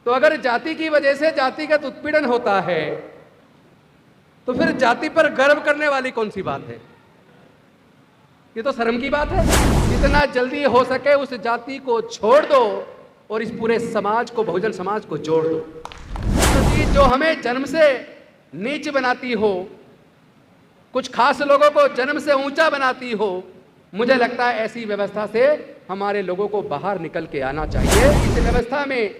तो अगर जाति की वजह से जातिगत उत्पीड़न होता है तो फिर जाति पर गर्व करने वाली कौन सी बात है? ये तो शर्म की बात है। जितना जल्दी हो सके उस जाति को छोड़ दो और इस पूरे समाज को, बहुजन समाज को जोड़ दो। तो चीज जो हमें जन्म से नीच बनाती हो, कुछ खास लोगों को जन्म से ऊंचा बनाती हो, मुझे लगता है ऐसी व्यवस्था से हमारे लोगों को बाहर निकल के आना चाहिए। इस व्यवस्था में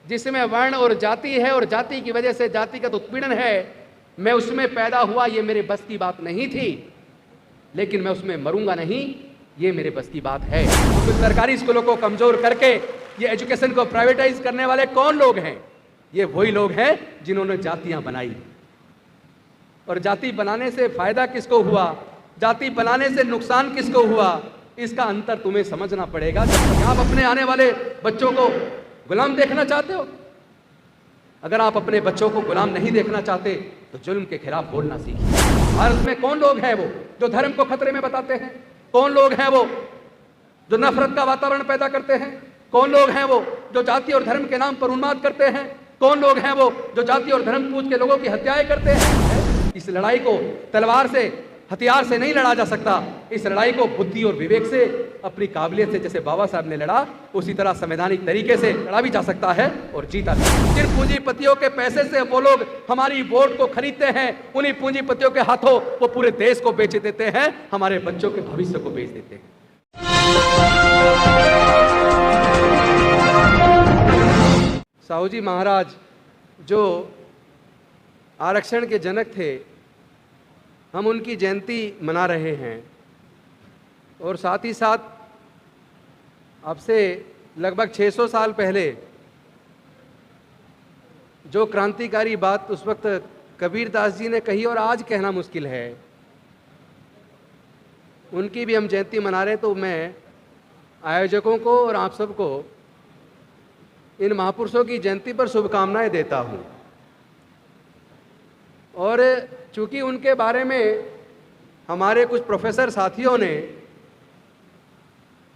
जिसमें वर्ण और जाति है और जाति की वजह से जातिगत उत्पीड़न है, मैं उसमें पैदा हुआ, ये मेरे बस की बात नहीं थी, लेकिन मैं उसमें मरूंगा नहीं, ये मेरे बस की बात है। तो सरकारी स्कूलों को कमजोर करके ये एजुकेशन को प्राइवेटाइज करने वाले कौन लोग हैं? ये वही लोग हैं जिन्होंने जातियां बनाई। और जाति बनाने से फायदा किसको हुआ, जाति बनाने से नुकसान किसको हुआ, इसका अंतर तुम्हें समझना पड़ेगा। जब आप अपने आने वाले बच्चों को गुलाम देखना चाहते हो, अगर आप अपने बच्चों को गुलाम नहीं देखना चाहते तो जुल्म के खिलाफ बोलना सीखिए। भारत में कौन लोग हैं वो जो धर्म को खतरे में बताते हैं? कौन लोग हैं वो जो नफरत का वातावरण पैदा करते हैं? कौन लोग हैं वो जो जाति और धर्म के नाम पर उन्माद करते हैं? कौन लोग हैं वो जो जाति और धर्म पूछ के लोगों की हत्याएं करते हैं? इस लड़ाई को तलवार से, हथियार से नहीं लड़ा जा सकता। इस लड़ाई को बुद्धि और विवेक से, अपनी काबिलियत से, जैसे बाबा साहब ने लड़ा उसी तरह संवैधानिक तरीके से लड़ा भी जा सकता है और जीता भी। जिन पूंजीपतियों के पैसे से वो लोग हमारी वोट को खरीदते हैं, उन्हीं पूंजीपतियों के हाथों वो पूरे देश को बेच देते हैं, हमारे बच्चों के भविष्य को बेच देते हैं। साहू जी महाराज जो आरक्षण के जनक थे, हम उनकी जयंती मना रहे हैं और साथ ही साथ अब से लगभग 600 साल पहले जो क्रांतिकारी बात उस वक्त कबीर दास जी ने कही और आज कहना मुश्किल है, उनकी भी हम जयंती मना रहे। तो मैं आयोजकों को और आप सबको इन महापुरुषों की जयंती पर शुभकामनाएं देता हूं। और चूंकि उनके बारे में हमारे कुछ प्रोफेसर साथियों ने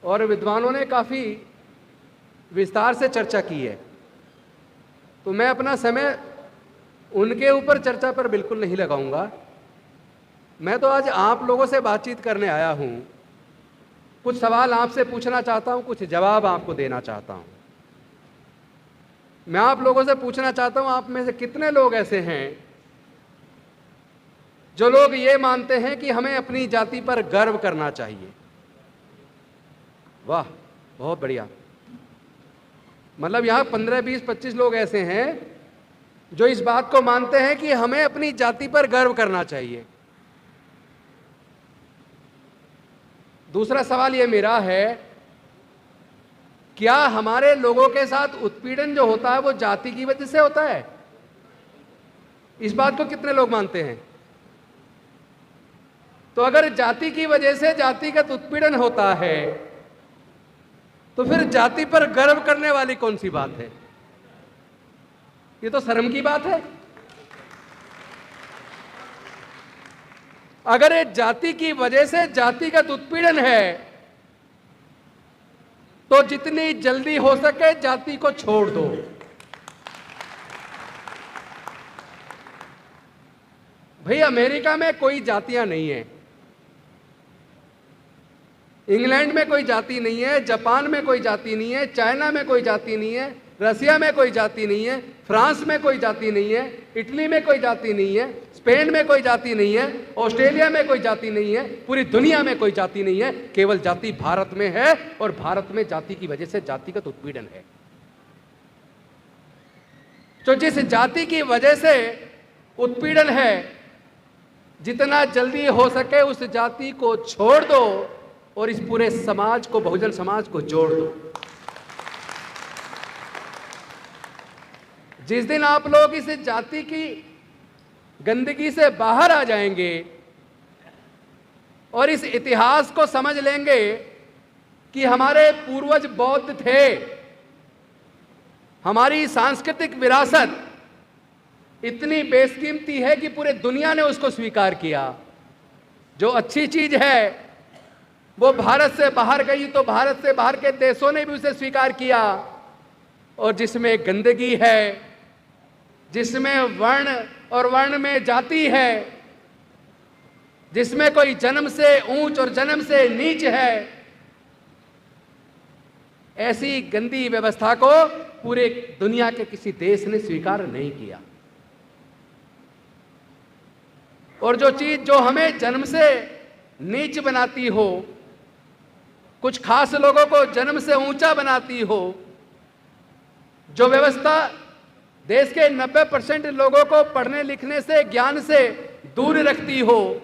और विद्वानों ने काफ़ी विस्तार से चर्चा की है, तो मैं अपना समय उनके ऊपर चर्चा पर बिल्कुल नहीं लगाऊंगा। मैं तो आज आप लोगों से बातचीत करने आया हूं, कुछ सवाल आपसे पूछना चाहता हूं, कुछ जवाब आपको देना चाहता हूं। मैं आप लोगों से पूछना चाहता हूं, आप में से कितने लोग ऐसे हैं जो लोग ये मानते हैं कि हमें अपनी जाति पर गर्व करना चाहिए? वाह, बहुत बढ़िया। मतलब यहां 15, 20, 25 लोग ऐसे हैं जो इस बात को मानते हैं कि हमें अपनी जाति पर गर्व करना चाहिए। दूसरा सवाल ये मेरा है, क्या हमारे लोगों के साथ उत्पीड़न जो होता है वो जाति की वजह से होता है? इस बात को कितने लोग मानते हैं? तो अगर जाति की वजह से जातिगत उत्पीड़न होता है तो फिर जाति पर गर्व करने वाली कौन सी बात है? ये तो शर्म की बात है। अगर ये जाति की वजह से जातिगत उत्पीड़न है तो जितनी जल्दी हो सके जाति को छोड़ दो। भाई, अमेरिका में कोई जातियां नहीं है, इंग्लैंड में कोई जाति नहीं है, जापान में कोई जाति नहीं है, चाइना में कोई जाति नहीं है, रसिया में कोई जाति नहीं है, फ्रांस में कोई जाति नहीं है, इटली में कोई जाति नहीं है, स्पेन में कोई जाति नहीं है, ऑस्ट्रेलिया में कोई जाति नहीं है, पूरी दुनिया में कोई जाति नहीं है। केवल जाति भारत में है और भारत में जाति की वजह से जातिगत उत्पीड़न है। तो जिस जाति की वजह से उत्पीड़न है, जितना जल्दी हो सके उस जाति को छोड़ दो और इस पूरे समाज को, बहुजन समाज को जोड़ दो। जिस दिन आप लोग इस जाति की गंदगी से बाहर आ जाएंगे और इस इतिहास को समझ लेंगे कि हमारे पूर्वज बौद्ध थे, हमारी सांस्कृतिक विरासत इतनी बेशकीमती है कि पूरे दुनिया ने उसको स्वीकार किया। जो अच्छी चीज है वो भारत से बाहर गई तो भारत से बाहर के देशों ने भी उसे स्वीकार किया। और जिसमें गंदगी है, जिसमें वर्ण और वर्ण में जाति है, जिसमें कोई जन्म से ऊंच और जन्म से नीच है, ऐसी गंदी व्यवस्था को पूरे दुनिया के किसी देश ने स्वीकार नहीं किया। और जो चीज जो हमें जन्म से नीच बनाती हो, कुछ खास लोगों को जन्म से ऊंचा बनाती हो, जो व्यवस्था देश के 90% लोगों को पढ़ने लिखने से, ज्ञान से दूर रखती हो,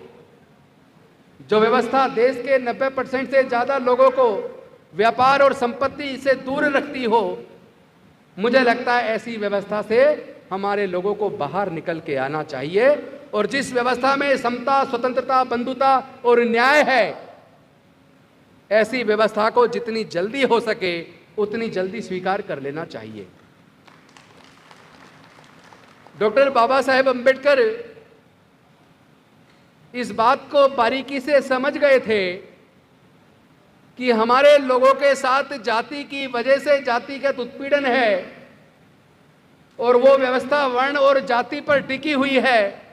जो व्यवस्था देश के 90% से ज्यादा लोगों को व्यापार और संपत्ति से दूर रखती हो, मुझे लगता है ऐसी व्यवस्था से हमारे लोगों को बाहर निकल के आना चाहिए। और जिस व्यवस्था में समता, स्वतंत्रता, बंधुता और न्याय है, ऐसी व्यवस्था को जितनी जल्दी हो सके उतनी जल्दी स्वीकार कर लेना चाहिए। डॉक्टर बाबा साहेब अम्बेडकर इस बात को बारीकी से समझ गए थे कि हमारे लोगों के साथ जाति की वजह से जातिगत उत्पीड़न है और वो व्यवस्था वर्ण और जाति पर टिकी हुई है।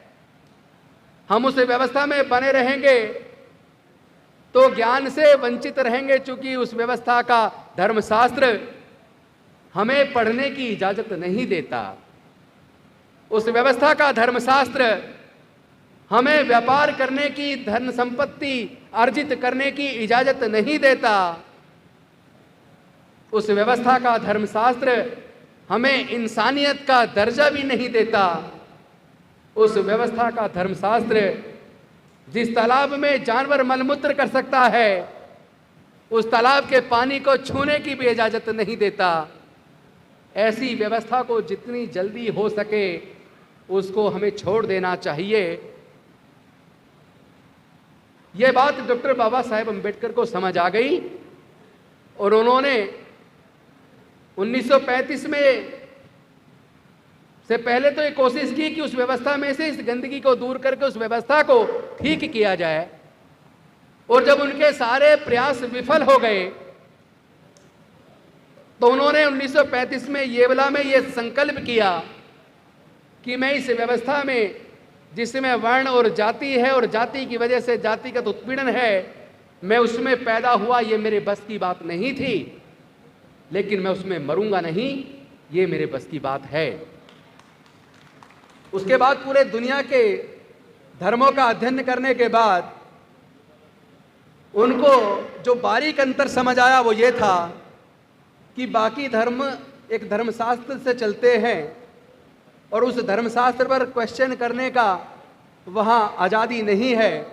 हम उस व्यवस्था में बने रहेंगे तो ज्ञान से वंचित रहेंगे, चूंकि उस व्यवस्था का धर्मशास्त्र हमें पढ़ने की इजाजत नहीं देता। उस व्यवस्था का धर्मशास्त्र हमें व्यापार करने की, धन संपत्ति अर्जित करने की इजाजत नहीं देता। उस व्यवस्था का धर्मशास्त्र हमें इंसानियत का दर्जा भी नहीं देता। उस व्यवस्था का धर्मशास्त्र जिस तालाब में जानवर मलमूत्र कर सकता है, उस तालाब के पानी को छूने की भी इजाजत नहीं देता। ऐसी व्यवस्था को जितनी जल्दी हो सके उसको हमें छोड़ देना चाहिए। यह बात डॉक्टर बाबा साहेब अम्बेडकर को समझ आ गई और उन्होंने 1935 में से पहले तो ये कोशिश की कि उस व्यवस्था में से इस गंदगी को दूर करके उस व्यवस्था को ठीक किया जाए। और जब उनके सारे प्रयास विफल हो गए तो उन्होंने 1935 में येवला में ये संकल्प किया कि मैं इस व्यवस्था में, जिसमें वर्ण और जाति है और जाति की वजह से जातिगत उत्पीड़न है, मैं उसमें पैदा हुआ, ये मेरे बस की बात नहीं थी, लेकिन मैं उसमें मरूंगा नहीं, ये मेरे बस की बात है। उसके बाद पूरे दुनिया के धर्मों का अध्ययन करने के बाद उनको जो बारीक अंतर समझ आया वो ये था कि बाकी धर्म एक धर्मशास्त्र से चलते हैं और उस धर्मशास्त्र पर क्वेश्चन करने का वहाँ आज़ादी नहीं है।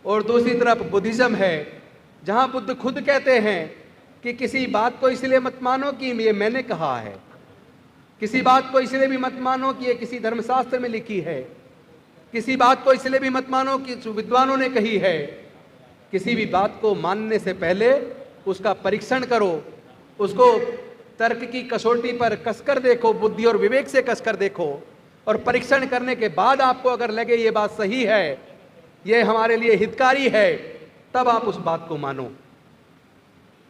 और दूसरी तरफ बुद्धिज़्म है, जहाँ बुद्ध खुद कहते हैं कि किसी बात को इसलिए मत मानो कि ये मैंने कहा है, किसी बात को इसलिए भी मत मानो कि ये किसी धर्मशास्त्र में लिखी है, किसी बात को इसलिए भी मत मानो कि विद्वानों ने कही है। किसी भी बात को मानने से पहले उसका परीक्षण करो, उसको तर्क की कसौटी पर कसकर देखो, बुद्धि और विवेक से कसकर देखो, और परीक्षण करने के बाद आपको अगर लगे ये बात सही है, ये हमारे लिए हितकारी है, तब आप उस बात को मानो।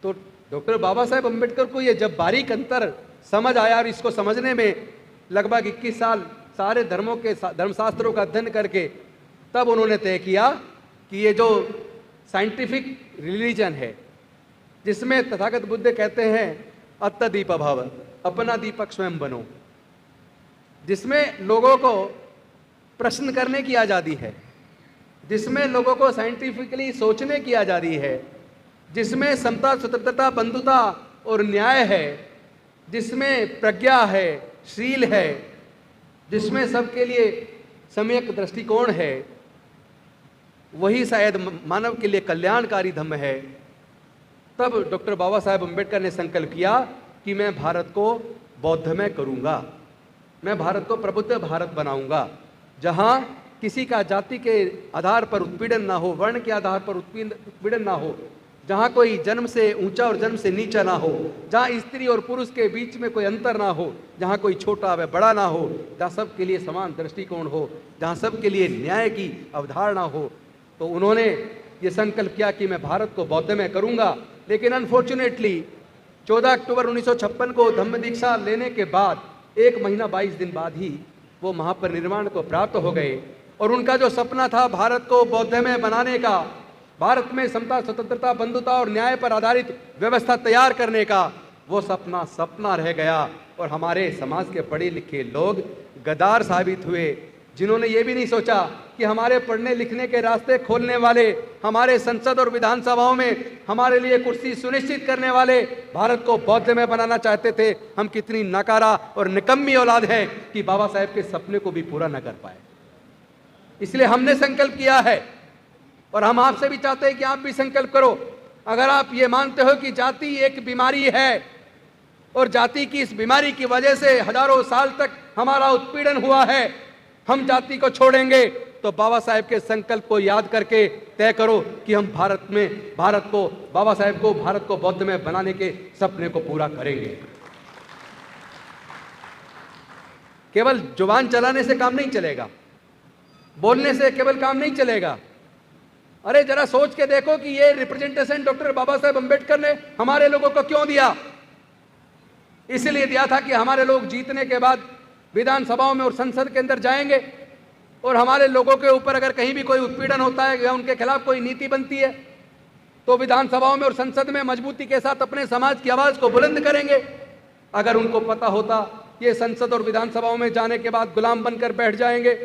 तो डॉक्टर बाबा साहेब अम्बेडकर को ये जब बारीक अंतर समझ आया और इसको समझने में लगभग 21 साल सारे धर्मों के धर्मशास्त्रों का अध्ययन करके तब उन्होंने तय किया कि ये जो साइंटिफिक रिलीजन है, जिसमें तथागत बुद्ध कहते हैं अत्त दीप भव, अपना दीपक स्वयं बनो, जिसमें लोगों को प्रश्न करने की आज़ादी है, जिसमें लोगों को साइंटिफिकली सोचने की आज़ादी है, जिसमें समता, स्वतंत्रता, बंधुता और न्याय है, जिसमें प्रज्ञा है, शील है, जिसमें सबके लिए सम्यक दृष्टिकोण है, वही शायद मानव के लिए कल्याणकारी धर्म है। तब डॉक्टर बाबा साहेब अम्बेडकर ने संकल्प किया कि मैं भारत को बौद्धमय करूंगा, मैं भारत को प्रबुद्ध भारत बनाऊंगा, जहां किसी का जाति के आधार पर उत्पीड़न ना हो, वर्ण के आधार पर उत्पीड़न ना हो, जहाँ कोई जन्म से ऊंचा और जन्म से नीचा ना हो, जहाँ स्त्री और पुरुष के बीच में कोई अंतर ना हो, जहाँ कोई छोटा व बड़ा ना हो, जहाँ सबके लिए समान दृष्टिकोण हो, जहाँ सबके लिए न्याय की अवधारणा हो। तो उन्होंने ये संकल्प किया कि मैं भारत को बौद्धमय करूँगा। लेकिन अनफॉर्चुनेटली 14 अक्टूबर 1956 को धम्म दीक्षा लेने के बाद 1 महीना 22 दिन बाद ही वो महापरिनिर्वाण को प्राप्त हो गए। और उनका जो सपना था भारत को बौद्धमय बनाने का, भारत में समता, स्वतंत्रता, बंधुता और न्याय पर आधारित व्यवस्था तैयार करने का, वो सपना रह गया। और हमारे समाज के पढ़े लिखे लोग गद्दार साबित हुए, जिन्होंने ये भी नहीं सोचा कि हमारे पढ़ने लिखने के रास्ते खोलने वाले, हमारे संसद और विधानसभाओं में हमारे लिए कुर्सी सुनिश्चित करने वाले भारत को बौद्धमय बनाना चाहते थे। हम कितनी नकारा और निकम्मी औलाद है कि बाबा साहेब के सपने को भी पूरा न कर पाए। इसलिए हमने संकल्प किया है और हम आपसे भी चाहते हैं कि आप भी संकल्प करो। अगर आप ये मानते हो कि जाति एक बीमारी है और जाति की इस बीमारी की वजह से हजारों साल तक हमारा उत्पीड़न हुआ है, हम जाति को छोड़ेंगे, तो बाबा साहेब के संकल्प को याद करके तय करो कि हम बाबा साहेब को भारत को बौद्धमय बनाने के सपने को पूरा करेंगे। केवल जुबान चलाने से काम नहीं चलेगा, बोलने से केवल काम नहीं चलेगा। अरे जरा सोच के देखो कि ये रिप्रेजेंटेशन डॉक्टर बाबा साहेब अंबेडकर ने हमारे लोगों को क्यों दिया। इसलिए दिया था कि हमारे लोग जीतने के बाद विधानसभाओं में और संसद के अंदर जाएंगे और हमारे लोगों के ऊपर अगर कहीं भी कोई उत्पीड़न होता है या उनके खिलाफ कोई नीति बनती है तो विधानसभाओं में और संसद में मजबूती के साथ अपने समाज की आवाज को बुलंद करेंगे। अगर उनको पता होता ये संसद और विधानसभाओं में जाने के बाद गुलाम बनकर बैठ जाएंगे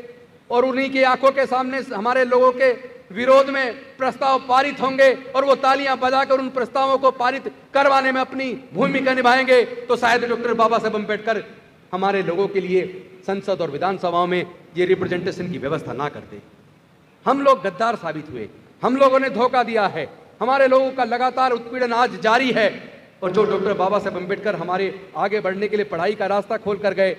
और उन्हीं की आंखों के सामने हमारे लोगों के विरोध में प्रस्ताव पारित होंगे और वो तालियां बजाकर उन प्रस्तावों को पारित करवाने में अपनी भूमिका निभाएंगे, तो शायद डॉक्टर बाबा साहेब अंबेडकर हमारे लोगों के लिए संसद और विधानसभाओं में ये रिप्रेजेंटेशन की व्यवस्था ना करते। हम लोग गद्दार साबित हुए, हम लोगों ने धोखा दिया है, हमारे लोगों का लगातार उत्पीड़न आज जारी है। और जो डॉक्टर बाबा साहेब अंबेडकर हमारे आगे बढ़ने के लिए पढ़ाई का रास्ता खोल कर गए,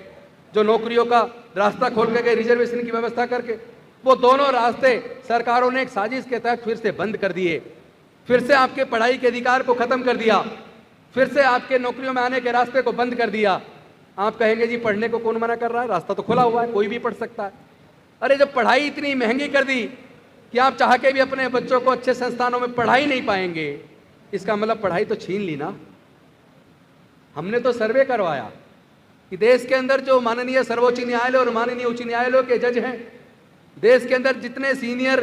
जो नौकरियों का रास्ता खोल कर गए रिजर्वेशन की व्यवस्था करके, वो दोनों रास्ते सरकारों ने एक साजिश के तहत फिर से बंद कर दिए। फिर से आपके पढ़ाई के अधिकार को खत्म कर दिया, फिर से आपके नौकरियों में आने के रास्ते को बंद कर दिया। आप कहेंगे जी पढ़ने को कौन मना कर रहा है, रास्ता तो खुला हुआ है, कोई भी पढ़ सकता है। अरे जब पढ़ाई इतनी महंगी कर दी कि आप चाह के भी अपने बच्चों को अच्छे संस्थानों में पढ़ाई नहीं पाएंगे, इसका मतलब पढ़ाई तो छीन ली ना। हमने तो सर्वे करवाया कि देश के अंदर जो माननीय सर्वोच्च न्यायालय और माननीय उच्च न्यायालय के जज हैं, देश के अंदर जितने सीनियर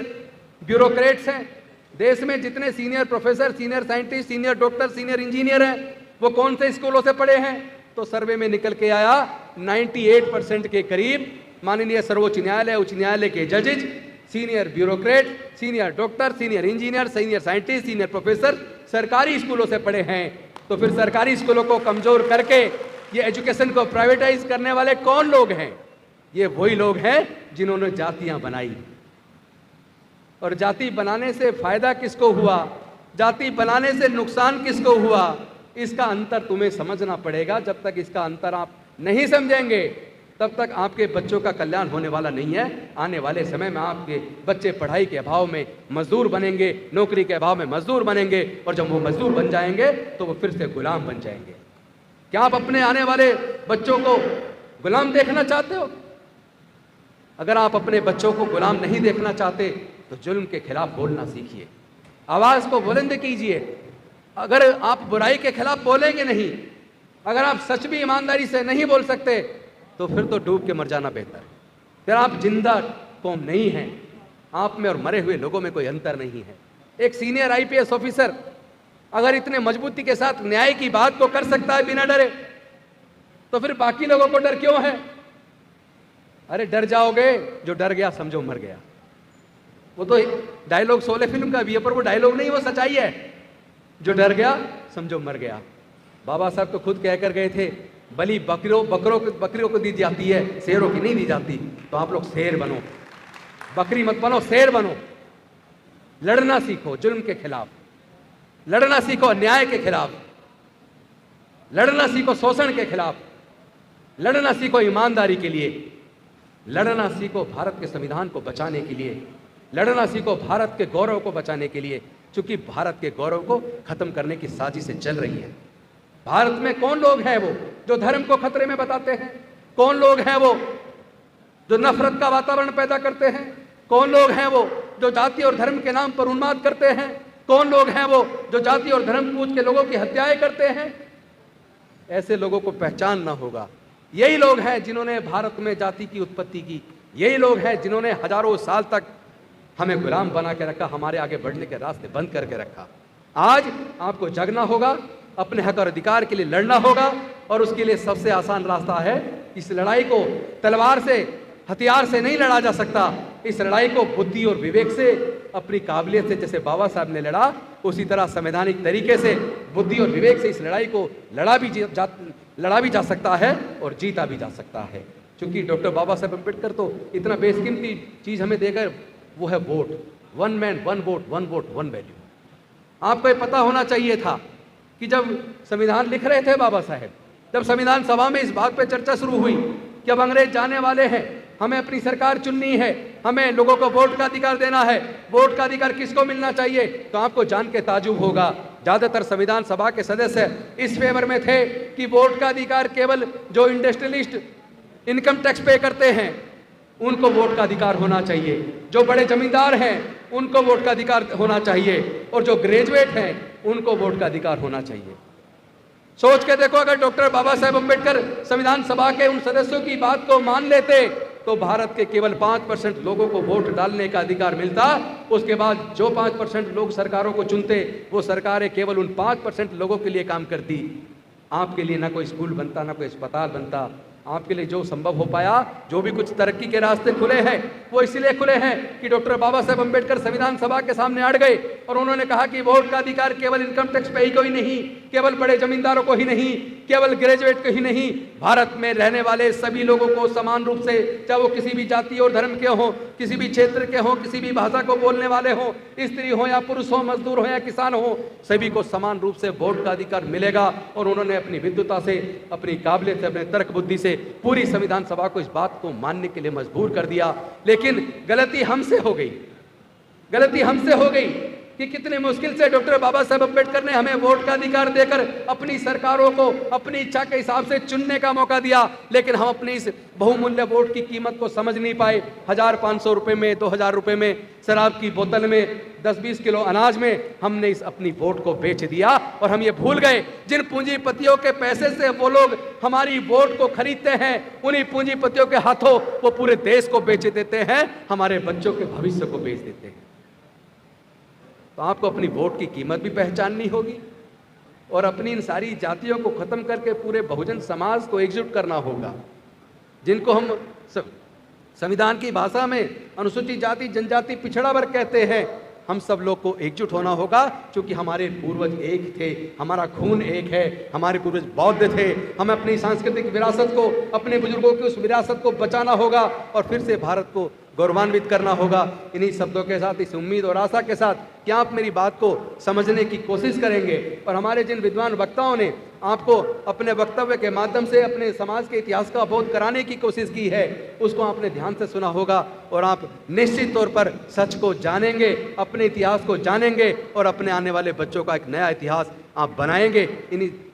ब्यूरोक्रेट्स हैं, देश में जितने senior professor, senior scientist, senior doctor, senior engineer हैं, वो कौन से स्कूलों से पढ़े हैं। तो सर्वे में निकल के आया 98% के करीब माननीय सर्वोच्च न्यायालय, उच्च न्यायालय के जजेज, senior bureaucrat, senior doctor, senior engineer, senior scientist, senior professor सरकारी स्कूलों से पढ़े हैं। तो फिर सरकारी स्कूलों को कमजोर करके ये एजुकेशन को प्राइवेटाइज करने वाले कौन लोग हैं? ये वही लोग हैं जिन्होंने जातियां बनाई। और जाति बनाने से फायदा किसको हुआ, जाति बनाने से नुकसान किसको हुआ, इसका अंतर तुम्हें समझना पड़ेगा। जब तक इसका अंतर आप नहीं समझेंगे तब तक आपके बच्चों का कल्याण होने वाला नहीं है। आने वाले समय में आपके बच्चे पढ़ाई के अभाव में मजदूर बनेंगे, नौकरी के अभाव में मजदूर बनेंगे, और जब वो मजदूर बन जाएंगे तो वो फिर से गुलाम बन जाएंगे। क्या आप अपने आने वाले बच्चों को गुलाम देखना चाहते हो? अगर आप अपने बच्चों को गुलाम नहीं देखना चाहते तो जुल्म के खिलाफ बोलना सीखिए, आवाज को बुलंद कीजिए। अगर आप बुराई के खिलाफ बोलेंगे नहीं, अगर आप सच भी ईमानदारी से नहीं बोल सकते तो फिर तो डूब के मर जाना बेहतर है। फिर आप जिंदा कौम नहीं हैं, आप में और मरे हुए लोगों में कोई अंतर नहीं है। एक सीनियर आईपीएस ऑफिसर अगर इतने मजबूती के साथ न्याय की बात को कर सकता है बिना डरे, तो फिर बाकी लोगों को डर क्यों है? अरे डर जाओगे, जो डर गया समझो मर गया। वो तो डायलॉग शोले फिल्म का भी है, पर वो डायलॉग नहीं, वो सच्चाई है। जो डर गया समझो मर गया। बाबा साहब तो खुद कहकर गए थे, बलि बकरियों को दी जाती है, शेरों की नहीं दी जाती। तो आप लोग शेर बनो, बकरी मत बनो, शेर बनो। लड़ना सीखो जुल्म के खिलाफ, लड़ना सीखो अन्याय के खिलाफ, लड़ना सीखो शोषण के खिलाफ, लड़ना सीखो ईमानदारी के लिए, लड़ना सीखो भारत के संविधान को बचाने के लिए, लड़ना सीखो भारत के गौरव को बचाने के लिए। चूंकि भारत के गौरव को खत्म करने की साजिशें चल रही हैं। भारत में कौन लोग हैं वो जो धर्म को खतरे में बताते हैं? कौन लोग हैं वो जो नफरत का वातावरण पैदा करते हैं? कौन लोग हैं वो जो जाति और धर्म के नाम पर उन्माद करते हैं? कौन लोग हैं वो जो जाति और धर्म पूछ के लोगों की हत्याएं करते हैं? ऐसे लोगों को पहचानना होगा। यही लोग हैं जिन्होंने भारत में जाति की उत्पत्ति की, यही लोग हैं जिन्होंने हजारों साल तक हमें गुलाम बना के रखा, हमारे आगे बढ़ने के रास्ते बंद करके रखा। आज आपको जगना होगा, अपने हक और अधिकार के लिए लड़ना होगा, और उसके लिए सबसे आसान रास्ता है, इस लड़ाई को तलवार से, हथियार से नहीं लड़ा जा सकता। इस लड़ाई को बुद्धि और विवेक से, अपनी काबिलियत से, जैसे बाबा साहब ने लड़ा, उसी तरह संवैधानिक तरीके से, बुद्धि और विवेक से इस लड़ाई को लड़ा भी जा सकता है और जीता भी जा सकता है। क्योंकि डॉक्टर बाबा साहब अम्बेडकर तो इतना बेशकीमती चीज़ हमें देकर, वो है vote. One man one vote, one vote one value. आपको ये पता होना चाहिए था कि जब संविधान लिख रहे थे बाबा साहेब, जब संविधान सभा में इस बात पे चर्चा शुरू हुई कि अब अंग्रेज जाने वाले हैं, हमें अपनी सरकार चुननी है, हमें लोगों को वोट का अधिकार देना है, वोट का अधिकार किसको मिलना चाहिए, तो आपको जान के ताजुब होगा, ज्यादातर संविधान सभा के सदस्य इस फेवर में थे कि वोट का अधिकार केवल जो इंडस्ट्रियलिस्ट इनकम टैक्स पे करते हैं उनको वोट का अधिकार होना चाहिए, जो बड़े जमींदार हैं उनको वोट का अधिकार होना चाहिए, और जो ग्रेजुएट हैं उनको वोट का अधिकार होना चाहिए। सोच के देखो, अगर डॉक्टर बाबा साहेब अम्बेडकर संविधान सभा के उन सदस्यों की बात को मान लेते तो भारत के केवल 5% लोगों को वोट डालने का अधिकार मिलता। उसके बाद जो 5% लोग सरकारों को चुनते, वो सरकारें केवल उन 5% लोगों के लिए काम करती। आपके लिए ना कोई स्कूल बनता, ना कोई अस्पताल बनता। आपके लिए जो संभव हो पाया, जो भी कुछ तरक्की के रास्ते खुले हैं, वो इसलिए खुले हैं कि डॉक्टर बाबा साहेब अम्बेडकर संविधान सभा के सामने अड़ गए और उन्होंने कहा कि वोट का अधिकार केवल इनकम टैक्स पे ही को ही नहीं, केवल बड़े जमींदारों को ही नहीं, केवल ग्रेजुएट को ही नहीं, भारत में रहने वाले सभी लोगों को समान रूप से, चाहे वो किसी भी जाति और धर्म के हों, किसी भी क्षेत्र के हों, किसी भी भाषा को बोलने वाले हों, स्त्री हो या पुरुष हो, मजदूर हो या किसान हो, सभी को समान रूप से वोट का अधिकार मिलेगा। और उन्होंने अपनी विद्वता से, अपनी काबिलियत से, अपने तर्क बुद्धि से पूरी संविधान सभा को इस बात को मानने के लिए मजबूर कर दिया। लेकिन गलती हमसे हो गई, गलती हमसे हो गई कि कितने मुश्किल से डॉक्टर बाबा साहेब अम्बेडकर ने हमें वोट का अधिकार देकर अपनी सरकारों को अपनी इच्छा के हिसाब से चुनने का मौका दिया, लेकिन हम अपनी इस बहुमूल्य वोट की कीमत को समझ नहीं पाए। 1500 रुपए में, 2000 रुपए में शराब की बोतल में, 10-20 किलो अनाज में हमने इस अपनी वोट को बेच दिया। और हम ये भूल गए, जिन पूंजीपतियों के पैसे से वो लोग हमारी वोट को खरीदते हैं, उन्हीं पूंजीपतियों के हाथों वो पूरे देश को बेच देते हैं, हमारे बच्चों के भविष्य को बेच देते हैं। तो आपको अपनी वोट की कीमत भी पहचाननी होगी और अपनी इन सारी जातियों को खत्म करके पूरे बहुजन समाज को एकजुट करना होगा, जिनको हम संविधान की भाषा में अनुसूचित जाति, जनजाति, पिछड़ा वर्ग कहते हैं। हम सब लोग को एकजुट होना होगा, क्योंकि हमारे पूर्वज एक थे, हमारा खून एक है, हमारे पूर्वज बौद्ध थे। हमें अपनी सांस्कृतिक विरासत को, अपने बुजुर्गों की उस विरासत को बचाना होगा और फिर से भारत को गौरवान्वित करना होगा। इन्हीं शब्दों के साथ, इस उम्मीद और आशा के साथ कि आप मेरी बात को समझने की कोशिश करेंगे और हमारे जिन विद्वान वक्ताओं ने आपको अपने वक्तव्य के माध्यम से अपने समाज के इतिहास का अवबोध कराने की कोशिश की है, उसको आपने ध्यान से सुना होगा और आप निश्चित तौर पर सच को जानेंगे, अपने इतिहास को जानेंगे और अपने आने वाले बच्चों का एक नया इतिहास आप बनाएंगे।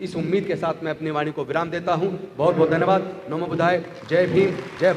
इस उम्मीद के साथ मैं अपनी वाणी को विराम देता हूँ। बहुत बहुत धन्यवाद। नमो बुद्धाय। जय भीम, जय भारत।